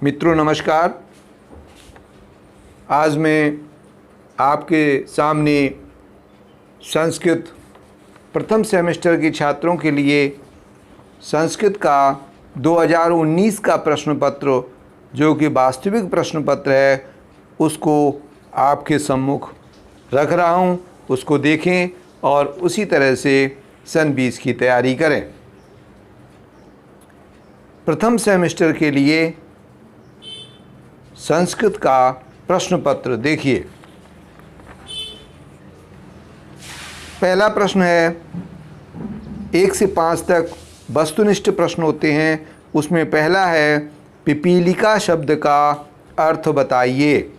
मित्रों नमस्कार। आज मैं आपके सामने संस्कृत प्रथम सेमेस्टर के छात्रों के लिए संस्कृत का 2019 का प्रश्न पत्र जो कि वास्तविक प्रश्न पत्र है उसको आपके सम्मुख रख रहा हूँ। उसको देखें और उसी तरह से सन 20 की तैयारी करें। प्रथम सेमेस्टर के लिए संस्कृत का प्रश्न पत्र देखिए। पहला प्रश्न है, 1 से 5 तक वस्तुनिष्ठ प्रश्न होते हैं। उसमें पहला है, पिपीलिका शब्द का अर्थ बताइए।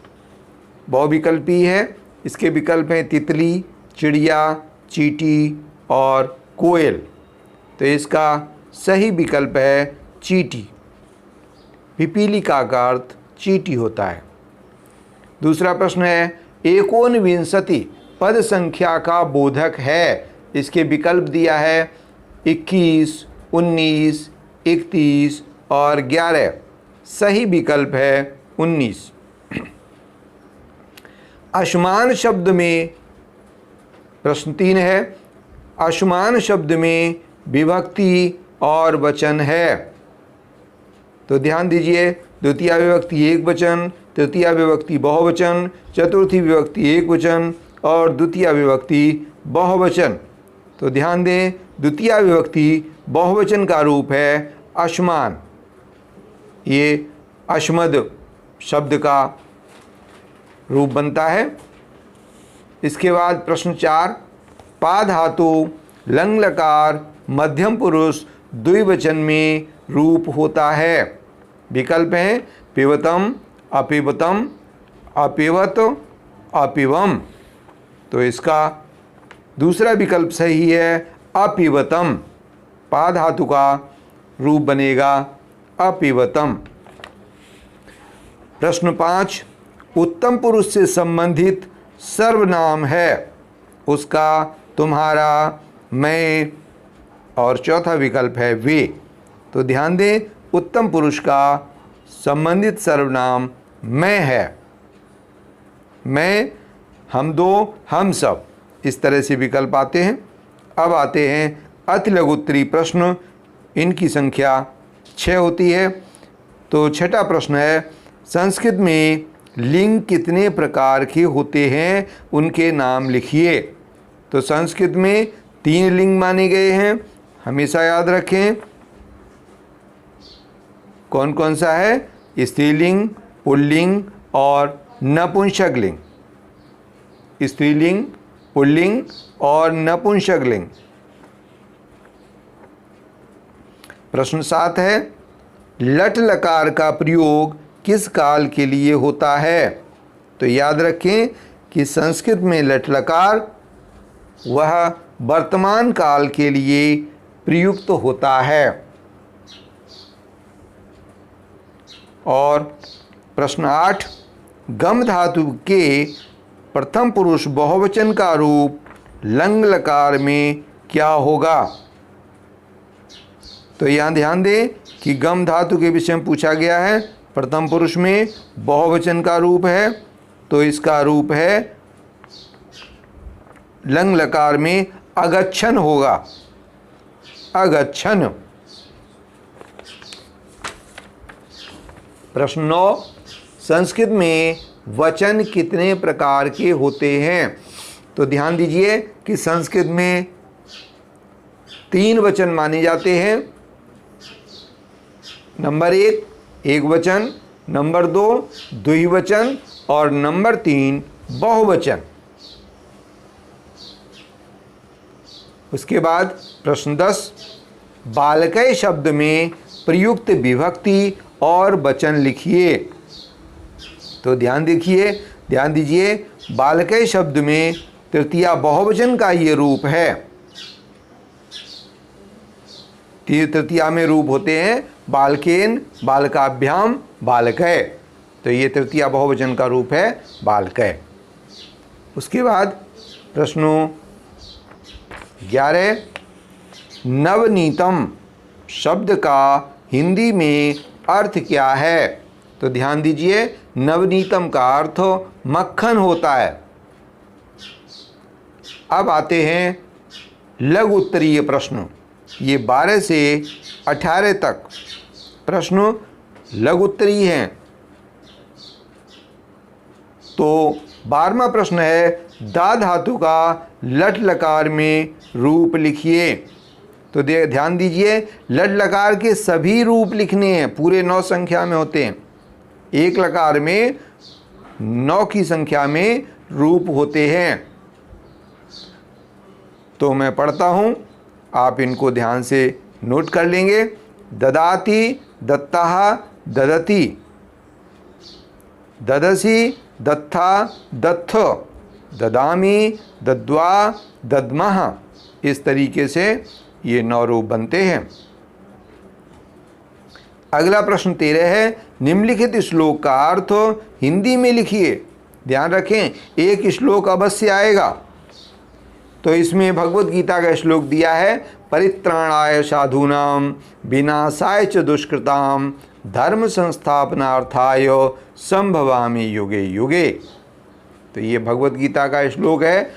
बहुविकल्पी है। इसके विकल्प हैं तितली, चिड़िया, चींटी और कोयल। तो इसका सही विकल्प है चींटी। पिपीलिका का अर्थ चींटी होता है। दूसरा प्रश्न है, 49 पद संख्या का बोधक है। इसके विकल्प दिया है 21, 19, 31 और 11। सही विकल्प है 19। असमान शब्द में प्रश्न 3 है, असमान शब्द में विभक्ति और वचन है। तो ध्यान दीजिए, द्वितीया विभक्ति एक वचन, तृतीया विभक्ति बहुवचन, चतुर्थी विभक्ति एक वचन और द्वितीया विभक्ति बहुवचन। तो ध्यान दें, द्वितीया विभक्ति बहुवचन का रूप है असमान। ये अश्मद शब्द का रूप बनता है। इसके बाद प्रश्न 4, पा धातु लंग लकार मध्यम पुरुष द्विवचन में रूप होता है। विकल्प हैं पिबतम, अपिबतम, अपिबत, अपिबम। तो इसका दूसरा विकल्प सही है अपिबतम। पा धातु का रूप बनेगा अपिबतम। प्रश्न 5, उत्तम पुरुष से संबंधित सर्वनाम है। उसका, तुम्हारा, मैं और चौथा विकल्प है वे। तो ध्यान दें, उत्तम पुरुष का संबंधित सर्वनाम मैं है। मैं, हम दो, हम सब, इस तरह से विकल्प आते हैं। अब आते हैं अति लघुत्तरी प्रश्न। इनकी संख्या 6 होती है। तो छठा प्रश्न है, संस्कृत में लिंग कितने प्रकार के होते हैं, उनके नाम लिखिए। तो संस्कृत में 3 लिंग माने गए हैं, हमेशा याद रखें। कौन कौन सा है? स्त्रीलिंग, पुल्लिंग और नपुंसकलिंग। स्त्रीलिंग, पुल्लिंग और नपुंसकलिंग। प्रश्न 7 है, लट लकार का प्रयोग किस काल के लिए होता है? तो याद रखें कि संस्कृत में लट लकार वह वर्तमान काल के लिए प्रयुक्त होता है। और प्रश्न 8, गम धातु के प्रथम पुरुष बहुवचन का रूप लंग लकार में क्या होगा? तो यहाँ ध्यान दें कि गम धातु के विषय में पूछा गया है। प्रथम पुरुष में बहुवचन का रूप है, तो इसका रूप है लंग लकार में अगच्छन होगा। अगच्छन। प्रश्न 9, संस्कृत में वचन कितने प्रकार के होते हैं? तो ध्यान दीजिए कि संस्कृत में 3 वचन माने जाते हैं। नंबर 1 एक वचन, नंबर 2 द्विवचन और नंबर 3 बहुवचन। उसके बाद प्रश्न 10, बालकय शब्द में प्रयुक्त विभक्ति और वचन लिखिए। तो ध्यान दीजिए, बालकय शब्द में तृतीया बहुवचन का ये रूप है। तृतीया में रूप होते हैं बालकेन, बालकाभ्याम, बालकय। तो ये तृतीया बहुवचन का रूप है बालकय। उसके बाद प्रश्नों 11, नवनीतम शब्द का हिंदी में अर्थ क्या है? तो ध्यान दीजिए, नवनीतम का अर्थ मक्खन होता है। अब आते हैं लघु उत्तरीय प्रश्न। ये 12 से 18 तक प्रश्न लघु उत्तरीय हैं। तो 12वां प्रश्न है, दा धातु का लट लकार में रूप लिखिए। तो ध्यान दीजिए, लट लकार के सभी रूप लिखने हैं, पूरे 9 संख्या में होते हैं। एक लकार में 9 की संख्या में रूप होते हैं। तो मैं पढ़ता हूँ, आप इनको ध्यान से नोट कर लेंगे। ददाति, दत्तः, ददति, ददसि, दत्था, दत्थ, ददामि, दद्वा, दद्मः। इस तरीके से ये 9 रूप बनते हैं। अगला प्रश्न 13 है, निम्नलिखित श्लोक का अर्थ हिंदी में लिखिए। ध्यान रखें, एक श्लोक अवश्य आएगा। तो इसमें भगवत गीता का श्लोक दिया है, परित्राणाय साधूनां विनाशाय च दुष्कृतां धर्म संस्थापनार्थाय संभवामि युगे युगे। तो ये भगवत गीता का श्लोक है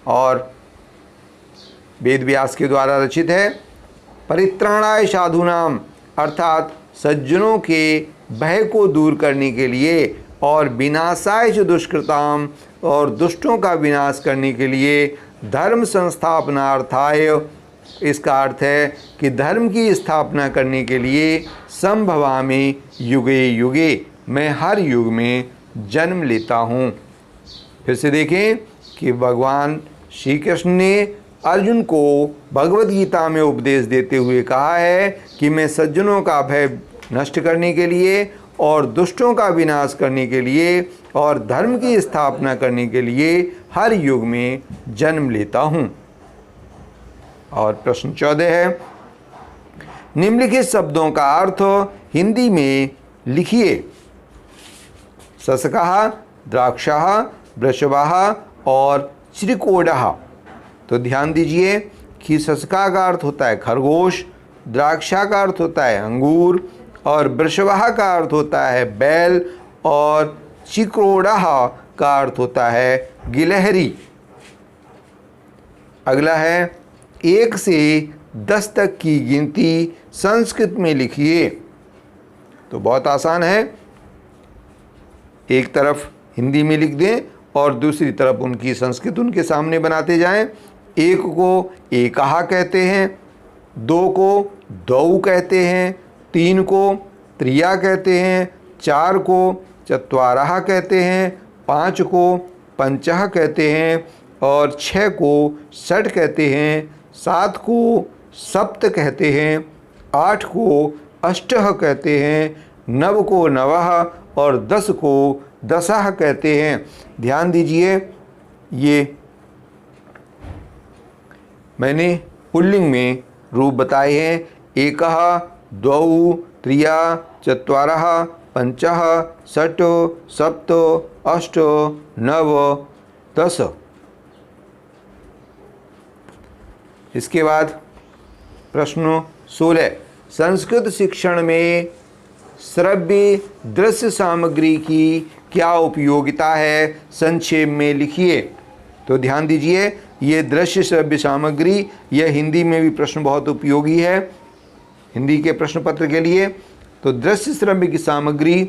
और वेद व्यास के द्वारा रचित है। परित्राणाय साधूनां अर्थात सज्जनों के भय को दूर करने के लिए, और विनाशाय च दुष्कृतां और दुष्टों का विनाश करने के लिए, धर्म संस्थापनार्थाय इसका अर्थ है कि धर्म की स्थापना करने के लिए, संभवामि युगे युगे मैं हर युग में जन्म लेता हूँ। फिर से देखें कि भगवान श्री कृष्ण ने अर्जुन को भगवत गीता में उपदेश देते हुए कहा है कि मैं सज्जनों का भय नष्ट करने के लिए और दुष्टों का विनाश करने के लिए और धर्म की स्थापना करने के लिए हर युग में जन्म लेता हूँ। और प्रश्न 14 है, निम्नलिखित शब्दों का अर्थ हिंदी में लिखिए। शशकः, द्राक्षः, वृषभः और चिरकोडः। तो ध्यान दीजिए कि शशका का अर्थ होता है खरगोश, द्राक्षा का अर्थ होता है अंगूर, और वृषभः का अर्थ होता है बैल, और चिक्रोडः का अर्थ होता है गिलहरी। अगला है, 1 से 10 तक की गिनती संस्कृत में लिखिए। तो बहुत आसान है, एक तरफ हिंदी में लिख दें और दूसरी तरफ उनकी संस्कृत उनके सामने बनाते जाएं। 1 को एकः कहते हैं, 2 को द्वौ कहते हैं, 3 को त्रिया कहते हैं, 4 को चत्वारः कहते हैं, 5 को पंचः कहते हैं, और 6 को षट् कहते हैं, 7 को सप्त कहते हैं, 8 को अष्टः कहते हैं, 9 को नवः और 10 को दशः कहते हैं। ध्यान दीजिए, ये मैंने पुल्लिंग में रूप बताए हैं। एकः, द्वौ, त्रिया, चत्वारः, पंचः, षट्, सप्त, अष्ट, नव, 10। इसके बाद प्रश्न 16, संस्कृत शिक्षण में श्रव्य दृश्य सामग्री की क्या उपयोगिता है, संक्षेप में लिखिए। तो ध्यान दीजिए, ये दृश्य श्रव्य सामग्री, यह हिंदी में भी प्रश्न बहुत उपयोगी है हिंदी के प्रश्न पत्र के लिए। तो दृश्य श्रव्य की सामग्री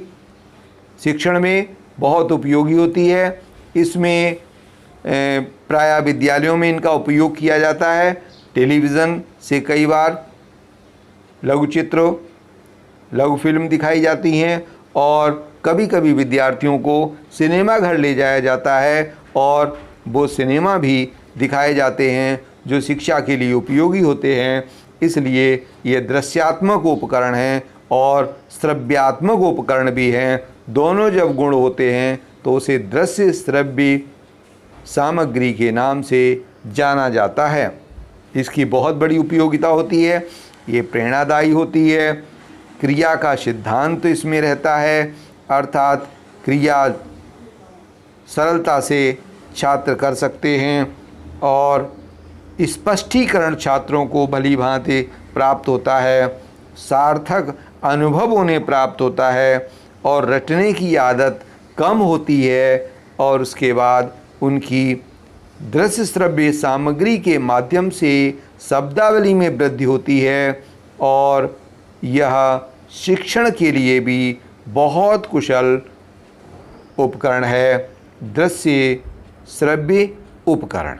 शिक्षण में बहुत उपयोगी होती है। इसमें प्रायः विद्यालयों में इनका उपयोग किया जाता है। टेलीविज़न से कई बार लघु चित्र, लघु फिल्म दिखाई जाती हैं, और कभी कभी विद्यार्थियों को सिनेमा घर ले जाया जाता है और वो सिनेमा भी दिखाए जाते हैं जो शिक्षा के लिए उपयोगी होते हैं। इसलिए ये दृश्यात्मक उपकरण हैं और श्रव्यात्मक उपकरण भी हैं। दोनों जब गुण होते हैं तो उसे दृश्य श्रव्य सामग्री के नाम से जाना जाता है। इसकी बहुत बड़ी उपयोगिता होती है, ये प्रेरणादायी होती है। क्रिया का सिद्धांत तो इसमें रहता है, अर्थात क्रिया सरलता से छात्र कर सकते हैं और स्पष्टीकरण छात्रों को भली भांति प्राप्त होता है, सार्थक अनुभव उन्हें प्राप्त होता है और रटने की आदत कम होती है और उसके बाद उनकी दृश्य श्रव्य सामग्री के माध्यम से शब्दावली में वृद्धि होती है और यह शिक्षण के लिए भी बहुत कुशल उपकरण है, दृश्य श्रव्य उपकरण।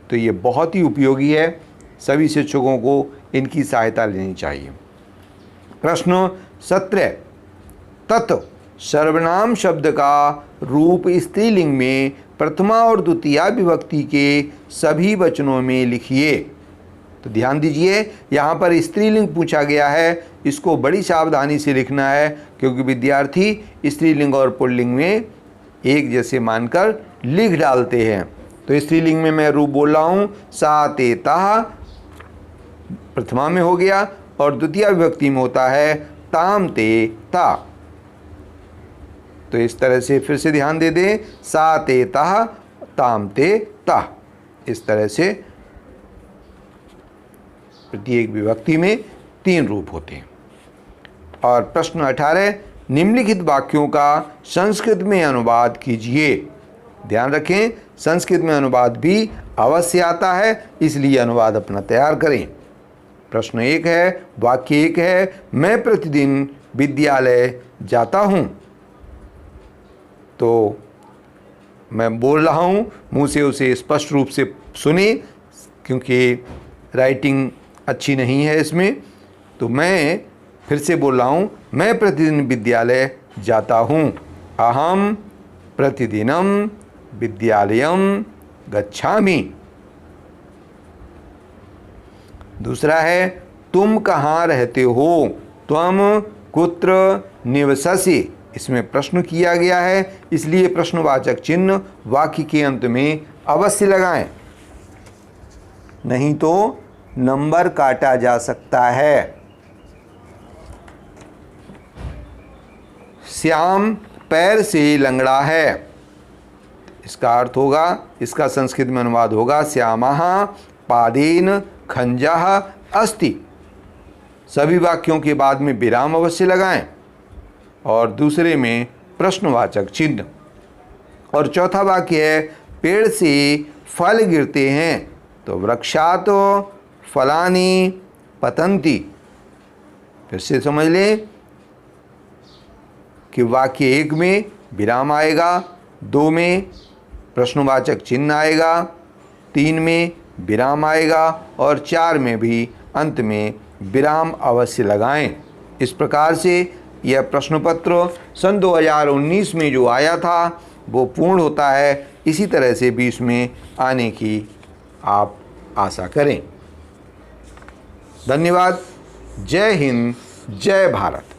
तो ये बहुत ही उपयोगी है, सभी शिक्षकों को इनकी सहायता लेनी चाहिए। प्रश्न 17, तत् सर्वनाम शब्द का रूप स्त्रीलिंग में प्रथमा और द्वितीया विभक्ति के सभी वचनों में लिखिए। तो ध्यान दीजिए, यहाँ पर स्त्रीलिंग पूछा गया है, इसको बड़ी सावधानी से लिखना है क्योंकि विद्यार्थी स्त्रीलिंग और पुल्लिंग में एक जैसे मानकर लिख डालते हैं। तो स्त्रीलिंग में मैं रूप बोल रहा हूँ सा ते ता, प्रथमा में हो गया, और द्वितीय विभक्ति में होता है ताम ते ता। तो इस तरह से फिर से ध्यान दे दें, सा ते ता ताम ते ता, इस तरह से प्रत्येक विभक्ति में 3 रूप होते हैं। और प्रश्न 18, निम्नलिखित वाक्यों का संस्कृत में अनुवाद कीजिए। ध्यान रखें, संस्कृत में अनुवाद भी अवश्य आता है, इसलिए अनुवाद अपना तैयार करें। प्रश्न 1 है, वाक्य 1 है, मैं प्रतिदिन विद्यालय जाता हूँ। तो मैं बोल रहा हूँ, मुँह से उसे स्पष्ट रूप से सुने क्योंकि राइटिंग अच्छी नहीं है इसमें। तो मैं फिर से बोल रहा हूँ, मैं प्रतिदिन विद्यालय जाता हूँ। अहम प्रतिदिनम विद्यालयम गच्छामि। दूसरा है, तुम कहाँ रहते हो? त्वम कुत्र निवससि। इसमें प्रश्न किया गया है, इसलिए प्रश्नवाचक चिन्ह वाक्य के अंत में अवश्य लगाएं, नहीं तो नंबर काटा जा सकता है। श्याम पैर से लंगड़ा है, इसका अर्थ होगा, इसका संस्कृत में अनुवाद होगा श्यामः पादेन खंजः अस्ति। सभी वाक्यों के बाद में विराम अवश्य लगाएं और दूसरे में प्रश्नवाचक चिन्ह। और चौथा वाक्य है, पेड़ से फल गिरते हैं, तो वृक्षात् फलानि पतन्ति। फिर से समझ लें कि वाक्य 1 में विराम आएगा, 2 में प्रश्नवाचक चिन्ह आएगा, 3 में विराम आएगा और 4 में भी अंत में विराम अवश्य लगाएं। इस प्रकार से यह प्रश्न पत्र सन 2019 में जो आया था वो पूर्ण होता है। इसी तरह से 20 में आने की आप आशा करें। धन्यवाद। जय हिंद, जय भारत।